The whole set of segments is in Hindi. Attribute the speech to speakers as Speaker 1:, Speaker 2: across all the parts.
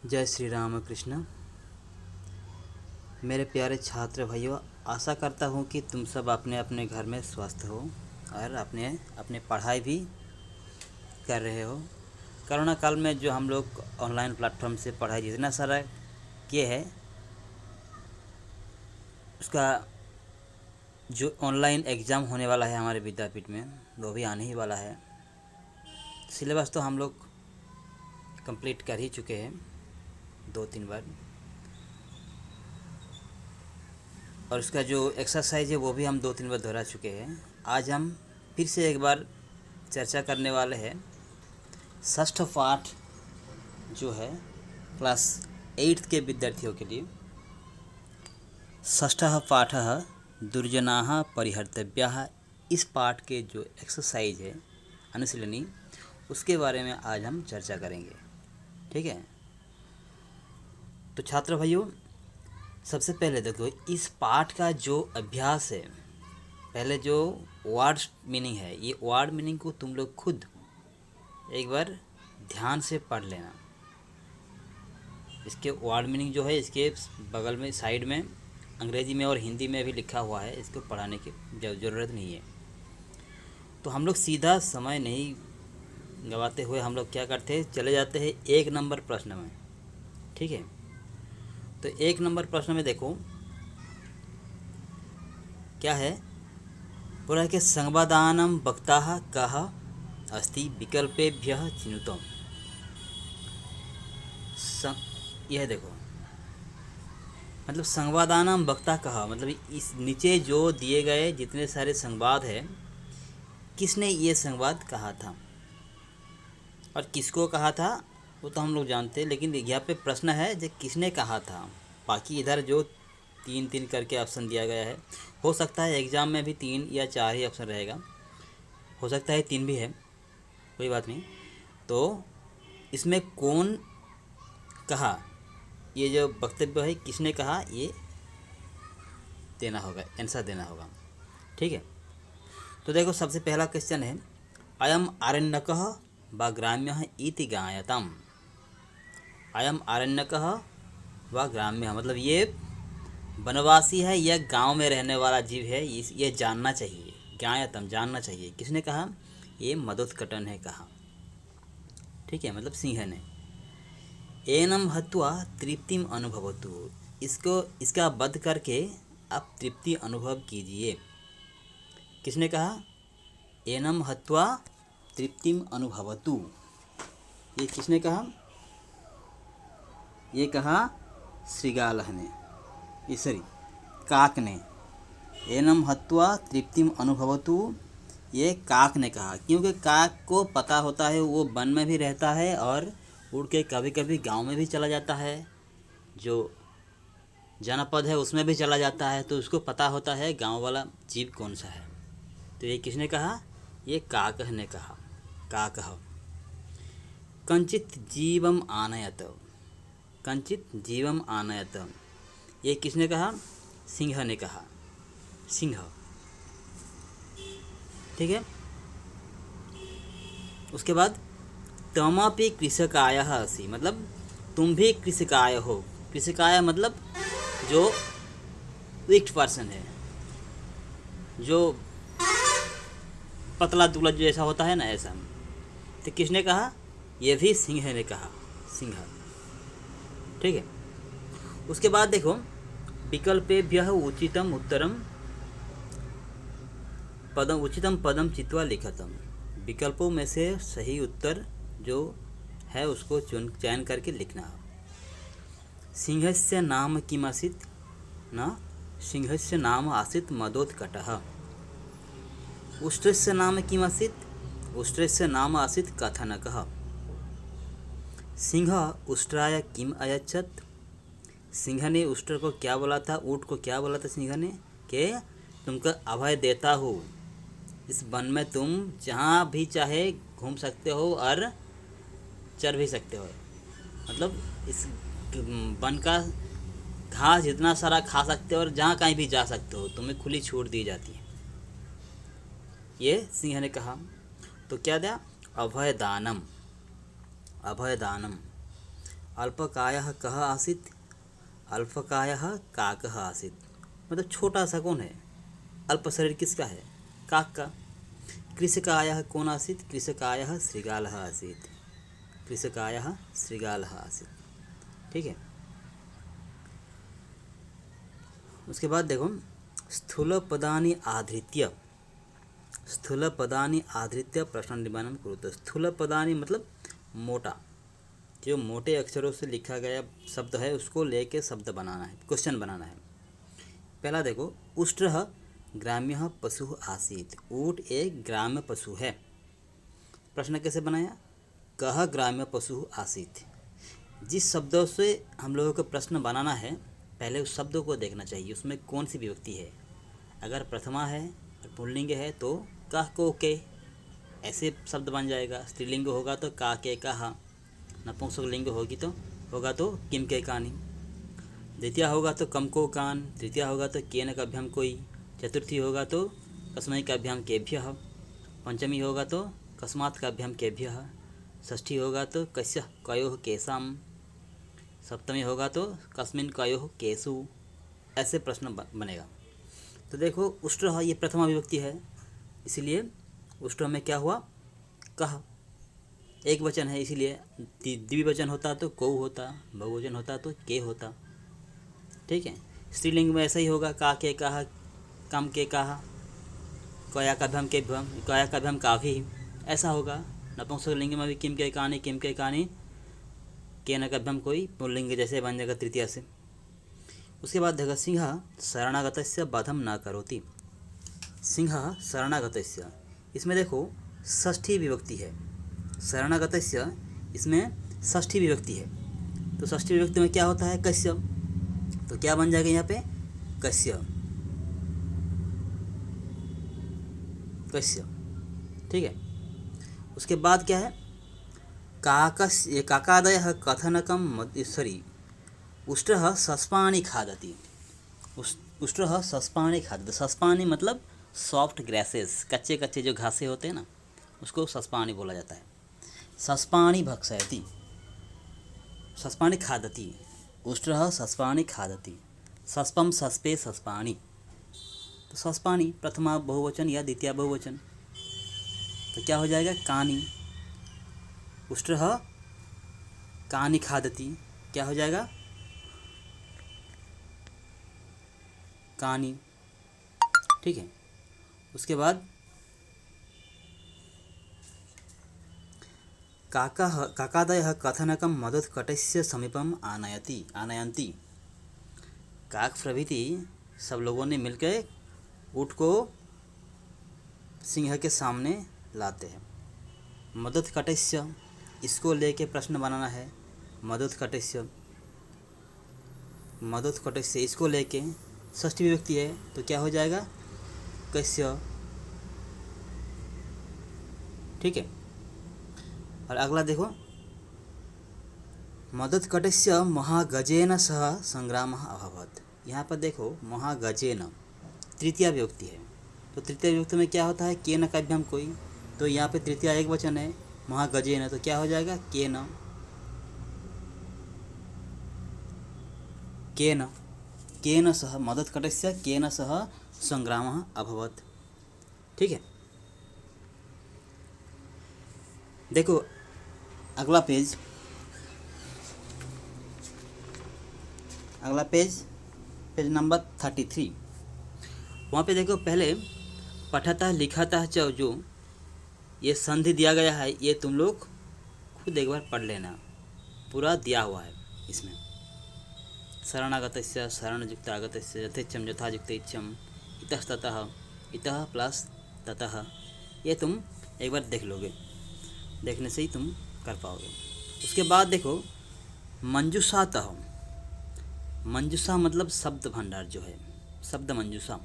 Speaker 1: जय श्री राम कृष्ण। मेरे प्यारे छात्र भाइयों, आशा करता हूँ कि तुम सब अपने अपने घर में स्वस्थ हो और अपने अपने पढ़ाई भी कर रहे हो। कोरोना काल में जो हम लोग ऑनलाइन प्लेटफॉर्म से पढ़ाई जितना सारा किए है, उसका जो ऑनलाइन एग्ज़ाम होने वाला है हमारे विद्यापीठ में, वो भी आने ही वाला है। सिलेबस तो हम लोग कंप्लीट कर ही चुके हैं 2-3 बार, और उसका जो एक्सरसाइज है वो भी हम 2-3 बार दोहरा चुके हैं। आज हम फिर से एक बार चर्चा करने वाले हैं षष्ठ पाठ जो है क्लास 8 के विद्यार्थियों के लिए। षष्ठः पाठः दुर्जनाः परिहर्तव्याः, इस पाठ के जो एक्सरसाइज है अनुशीलनी, उसके बारे में आज हम चर्चा करेंगे। ठीक है, तो छात्र भाइयों, सबसे पहले देखो इस पाठ का जो अभ्यास है, पहले जो वर्ड मीनिंग है, ये वर्ड मीनिंग को तुम लोग खुद एक बार ध्यान से पढ़ लेना। इसके वर्ड मीनिंग जो है इसके बगल में साइड में अंग्रेजी में और हिंदी में भी लिखा हुआ है, इसको पढ़ाने की ज़रूरत नहीं है। तो हम लोग सीधा समय नहीं गवाते हुए हम लोग क्या करते हैं, चले जाते हैं 1 नंबर प्रश्न में। ठीक है, तो 1 नंबर प्रश्न में देखो क्या है, पूरा है कि संवादानं वक्ता कः अस्ति विकल्पेभ्यः चिनुतम्। यह देखो, मतलब संवादानं वक्ता कहा, मतलब इस नीचे जो दिए गए जितने सारे संवाद है, किसने ये संवाद कहा था और किसको कहा था वो तो हम लोग जानते हैं, लेकिन यहाँ पे प्रश्न है जो किसने कहा था। बाकी इधर जो 3-3 करके ऑप्शन दिया गया है, हो सकता है एग्ज़ाम में भी 3 या 4 ही ऑप्शन रहेगा, हो सकता है 3 भी है, कोई बात नहीं। तो इसमें कौन कहा, ये जो वक्तव्य है किसने कहा, ये देना होगा, आंसर देना होगा। ठीक है, तो देखो सबसे पहला क्वेश्चन है, अयम आरण्यकः वा ग्राम्यः इति ज्ञायताम्। अयम आरण्यकः वा ग्राम्यः, मतलब ये वनवासी है या गांव में रहने वाला जीव है, ये जानना चाहिए। ज्ञायतम, जानना चाहिए। किसने कहा, ये मदोत्कटन ने कहा। ठीक है, मतलब सिंह ने। एनम हत्वा तृप्तिम अनुभवतु, इसका वध करके आप तृप्ति अनुभव कीजिए। किसने कहा, एनम हत्वा तृप्तिम अनुभवतु, ये किसने कहा, ये कहा श्रीगालः ने, ये सॉरी काक ने। एनम हत्वा तृप्तिम अनुभवतु, ये काक ने कहा, क्योंकि काक को पता होता है, वो वन में भी रहता है और उड़ के कभी कभी गांव में भी चला जाता है, जो जनपद है उसमें भी चला जाता है, तो उसको पता होता है गांव वाला जीव कौन सा है। तो ये किसने कहा, ये काकः ने कहा। काकः कंचित जीवम आनयत, कंचित जीवम आनयत, ये किसने कहा, सिंह ने कहा। सिंह। ठीक है, उसके बाद तमपि कृषकायः असि, मतलब तुम भी कृषकाय हो। कृषकाय मतलब जो वीक पर्सन है, जो पतला दुबला जैसा होता है ना, ऐसा। तो किसने कहा, ये भी सिंह ने कहा। सिंह। ठीक है, उसके बाद देखो, विकल्पेभ्यः उचितम उत्तरम पदम, उचितम पदम चित्वा लिखतम, विकल्पों में से सही उत्तर जो है उसको चयन करके लिखना। सिंहस्य नाम किमासीत्, न सिंहस्य नाम आसीत् मदोत्कटः। उष्ट्रस्य नाम किमासीत्, उष्ट्रस्य नाम आसीत् कथनकः। सिंह उष्ट्राय किम अयच्छत्, सिंह ने उष्ट्र को क्या बोला था, ऊँट को क्या बोला था सिंह ने, कि तुमको अभय देता हो, इस वन में तुम जहाँ भी चाहे घूम सकते हो और चर भी सकते हो, मतलब इस वन का घास जितना सारा खा सकते हो और जहाँ कहीं भी जा सकते हो, तुम्हें खुली छूट दी जाती है, ये सिंह ने कहा। तो क्या दिया, अभय दानम। अभय दानम, अल्पकायः कः आसीत्, अल्पकायः काकः आसीत्। मतलब छोटा सा कौन है, अल्प शरीर किसका है, काक का। कृषकायः कौन आसीत्, कृषकायः शृगालः आसीत्, कृषकायः शृगालः आसीत्। ठीक है। उसके बाद देखो, स्थूलपदानि आधृत्य, स्थूलपदानि आधृत्य प्रश्न निर्माणं कुरुत। स्थूलपदानि मतलब मोटा, जो मोटे अक्षरों से लिखा गया शब्द है उसको लेके शब्द बनाना है, क्वेश्चन बनाना है। पहला देखो, उष्ट्रः ग्राम्यः पशुः आसीत्। ऊँट एक ग्राम्य पशु है। प्रश्न कैसे बनाया, कः ग्राम्य पशुः आसीत्। जिस शब्दों से हम लोगों को प्रश्न बनाना है, पहले उस शब्दों को देखना चाहिए उसमें कौन सी विभक्ति है। अगर प्रथमा है और पुल्लिंग है तो कह को के, ऐसे शब्द बन जाएगा। स्त्रीलिंग होगा तो का के कहा, नपुंसक लिंग होगा तो किम के कानी, द्वितीय होगा तो कम को कान, तृतीय होगा तो केन का अभ्याम कोई, चतुर्थी होगा तो कस्मै का अभ्याम केभ्यः, पंचमी होगा तो कस्मात् का अभ्याम केभ्यः, षष्ठी होगा तो कस्य कयोः केसाम, सप्तमी होगा तो कस्मिन कयोः केसु। ऐसे प्रश्न बनेगा। तो देखो, उष्ट्रः ये प्रथमा विभक्ति है, इसलिए उष्ट्रः में क्या हुआ, कह। एक वचन है इसीलिए, द्विवचन होता तो कौ होता, बहुवचन होता तो के होता। ठीक है। स्त्रीलिंग में ऐसा ही होगा, का के कहा, कम के कहा, कया का भ्यम के भ्यम, कया का भ्यम काफी, ऐसा होगा। नपुंसक लिंग में भी किम के कहानी, किम के कहानी, के न का भ्यम कोई, पुल्लिंग जैसे बन जाएगा तृतीया से। उसके बाद देखो, सिंह शरणागतस्य बाधम न करोति। सिंह शरणागतस्य, इसमें देखो षष्ठी विभक्ति है। शरणागतस्य इसमें षष्ठी विभक्ति है, तो षष्ठी विभक्ति में क्या होता है, कस्य। तो क्या बन जाएगा यहाँ पे, कस्य, कस्य। ठीक है। उसके बाद क्या है, काकादयः कथनकम सॉरी, उष्ट्रः सस्पानि खादति। उष्ट्रः सस्पानि खादति। सस्पानि मतलब सॉफ्ट ग्रासेस, कच्चे कच्चे जो घासे होते हैं ना, उसको सस्पानि बोला जाता है। सस्पानि भक्षयति, सस्पानि खादति, उष्ट्रः सस्पानि खादति। सस्पम सस्पे सस्पानि, तो सस्पानि प्रथमा बहुवचन या द्वितीय बहुवचन, तो क्या हो जाएगा, कानी। उष्ट्रः कानी खादति, क्या हो जाएगा, कानी। ठीक है। उसके बाद काकादयः कथनकं मदोत्कटस्य समीपम आनयन्ति। काक प्रभृति सब लोगों ने मिलकर ऊँट को सिंह के सामने लाते हैं। मदोत्कटस्य, इसको लेके प्रश्न बनाना है। मदोत्कटस्य, मदोत्कटस्य इसको लेके षष्ठी विभक्ति है, तो क्या हो जाएगा, कस्य। ठीक है। और अगला देखो, मदोत्कटस्य महागजेन सह संग्रामः अभवत्। यहाँ पर देखो, महागजेन तृतीया विभक्ति है, तो तृतीय विभक्ति में क्या होता है, केन का अभ्याम कोई, तो यहाँ पे तृतीया एक वचन है, महागजेन, तो क्या हो जाएगा, केन, केन, केन सह, मदोत्कटस्य केन सह संग्रामः अभवत्। ठीक है। देखो अगला पेज, अगला पेज, पेज नंबर 33। वहाँ पे देखो, पहले पठतः लिखतः च, जो ये संधि दिया गया है, ये तुम लोग खुद एक बार पढ़ लेना, पूरा दिया हुआ है इसमें। शरणागतस्य, शरणयुक्त आगतस्य, यथेच्छम यथायुक्त इच्छम, इतस्ततः, इतः प्लस ततः, ये तुम एक बार देख लोगे, देखने से ही तुम कर पाओगे। उसके बाद देखो, मंजूषातः, मंजूषा मतलब शब्द भंडार जो है, शब्द मंजूषा।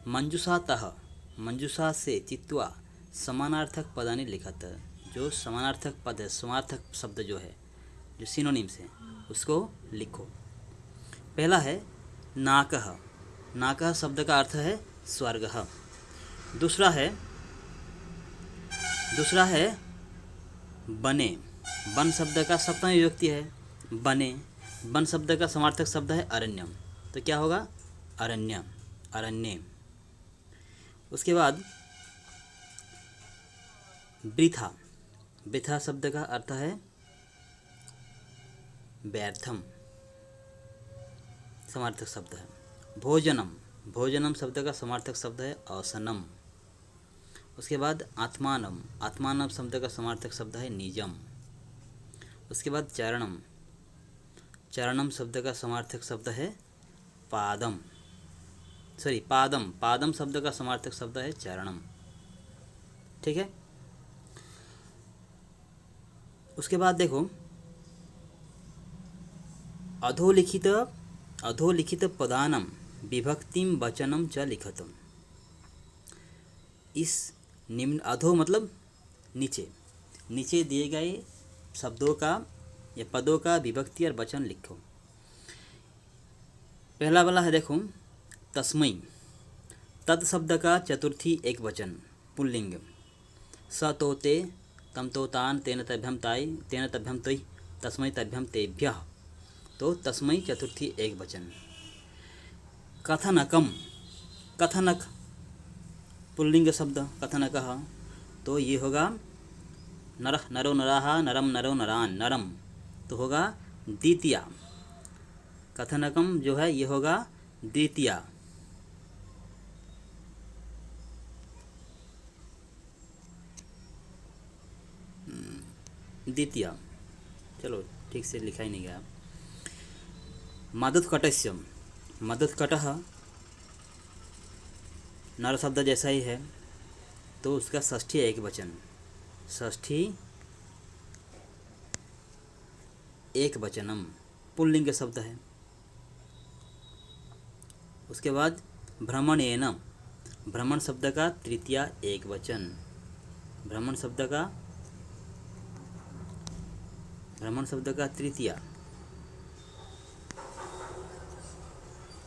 Speaker 1: मंजूषातः, मंजूषा से चित्वा समानार्थक पदानि लिखत, जो समानार्थक पद है, समानार्थक शब्द जो है, जो सिनोनिम्स है, उसको लिखो। पहला है नाकः, नाकः शब्द का अर्थ है स्वर्गः। दूसरा है बने, बन शब्द का सप्तमी विभक्ति है, बने, वन शब्द का समार्थक शब्द है अरण्यम, तो क्या होगा अरण्य, अरण्य। उसके बाद वृथा, वृथा शब्द का अर्थ है व्यर्थम, समार्थक शब्द है। भोजनम, भोजनम शब्द का समार्थक शब्द है औसनम। उसके बाद आत्मानम, आत्मानम शब्द का समार्थक शब्द है निजम। उसके बाद चरणम, चरणम शब्द का समार्थक शब्द है पादम, सॉरी पादम, पादम शब्द का समार्थक शब्द है चरणम। ठीक है। उसके बाद देखो अधोलिखित, अधोलिखित पदानां विभक्तिम वचनम च लिखतम। इस निम्न, अधो मतलब नीचे, नीचे दिए गए शब्दों का या पदों का विभक्ति और वचन लिखो। पहला वाला है देखो तस्मै, तत् शब्द का चतुर्थी एक वचन पुल्लिंग, स तो ते, तम तो तान, तेन तभ्यम ताई, तेन तभ्यम तई, तस्मै तभ्यम तेभ्यः, तो तस्मै चतुर्थी एक वचन। कथनकम, कथनक पुल्लिंग शब्द कथनकः, तो ये होगा नरः नरो नराः, नरम नरो नरान, नरम, तो होगा द्वितीया। कथनकम जो है ये होगा द्वितीया। द्वितीया, चलो ठीक से लिखा ही नहीं गया। मदुत्कटस्य, मदुत्कटः नर शब्द जैसा ही है, तो उसका षष्ठी एक वचन, षष्ठी एक वचनम, पुल्लिंग शब्द है। उसके बाद भ्रमणेन, भ्रमण शब्द का तृतीया एक वचन, भ्रमण शब्द का, भ्रमण शब्द का तृतीया,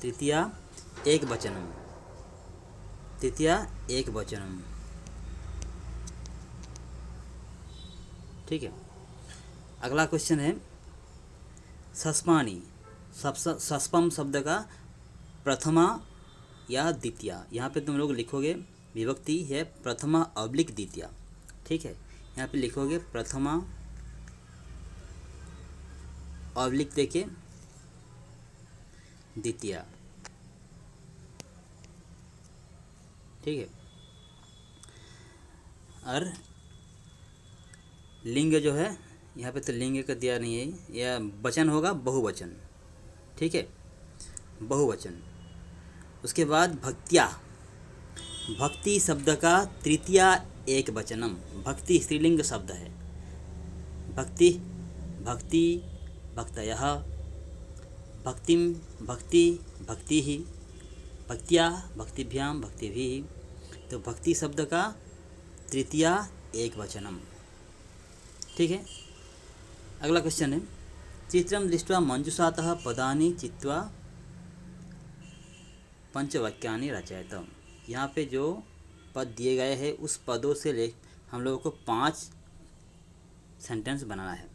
Speaker 1: तृतीया एक वचनम, तृतीया एक वचनम। ठीक है। अगला क्वेश्चन है सस्पानी, सस्पम शब्द का प्रथमा या द्वितीया। यहाँ पे तुम लोग लिखोगे विभक्ति है प्रथमा ऑब्लिक द्वितीया। ठीक है, यहाँ पे लिखोगे प्रथमा ऑब्लिक देके द्वितीया। ठीक है। और लिंग जो है यहाँ पे तो लिंग का दिया नहीं है, यह वचन होगा बहुवचन। ठीक है, बहुवचन। उसके बाद भक्त्या, भक्ति शब्द का तृतीया एक वचनम, भक्ति स्त्रीलिंग शब्द है। भक्ति, भक्ति, भक्तयः, भक्तिम, भक्ति, भक्ति ही, भक्त्या, भक्तिभ्याम, भक्तिभिः, तो भक्ति शब्द का तृतीया एक वचनम। ठीक है। अगला क्वेश्चन है चित्रम दृष्ट्वा मंजुषातः पदानि चित्वा पंचवाक्यानि रचयत। यहाँ पे जो पद दिए गए हैं उस पदों से ले हम लोगों को 5 सेंटेंस बनाना है।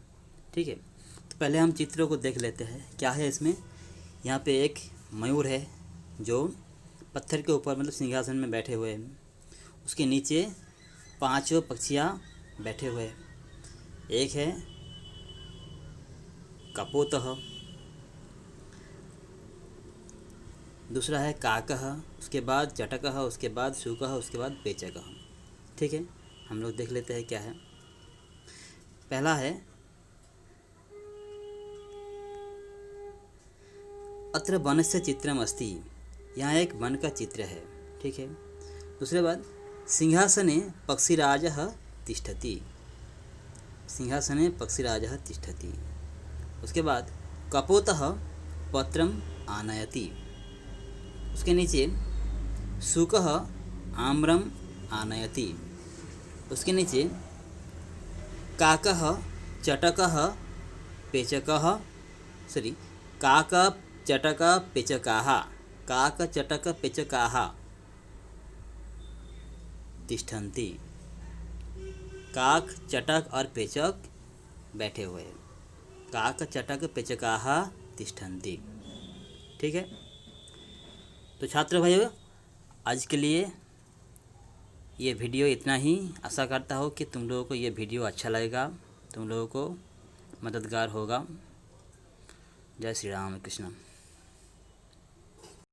Speaker 1: ठीक है, तो पहले हम चित्रों को देख लेते हैं क्या है इसमें। यहाँ पे एक मयूर है जो पत्थर के ऊपर मतलब सिंहासन में बैठे हुए हैं, उसके नीचे 5 पक्षियाँ बैठे हुए हैं। एक है कपोतः, दूसरा है काकः, उसके बाद चटकः, उसके बाद शुकः, उसके बाद पेचकः। ठीक है, हम लोग देख लेते हैं क्या है। पहला है अत्र वनस्य चित्रम अस्ति, यहाँ एक वन का चित्र है। ठीक है। दूसरे बाद सिंहासने पक्षीराजः तिष्ठति, सिंहासने पक्षीराजः तिष्ठति। उसके बाद कपोतः पत्रम आनयति, उसके नीचे शुकः आम्रम आनयति, उसके नीचे काकः चटकः पेचकः, सॉरी काक चटक पेचकाः, काक चटक पेचकाः तिष्ठन्ति, काक चटक और पेचक बैठे हुए हैं। काक चटक पेचकाः तिष्ठन्ति। ठीक है, तो छात्र भाइयों आज के लिए ये वीडियो इतना ही। आशा करता हूँ कि तुम लोगों को ये वीडियो अच्छा लगेगा, तुम लोगों को मददगार होगा। जय श्री राम कृष्ण।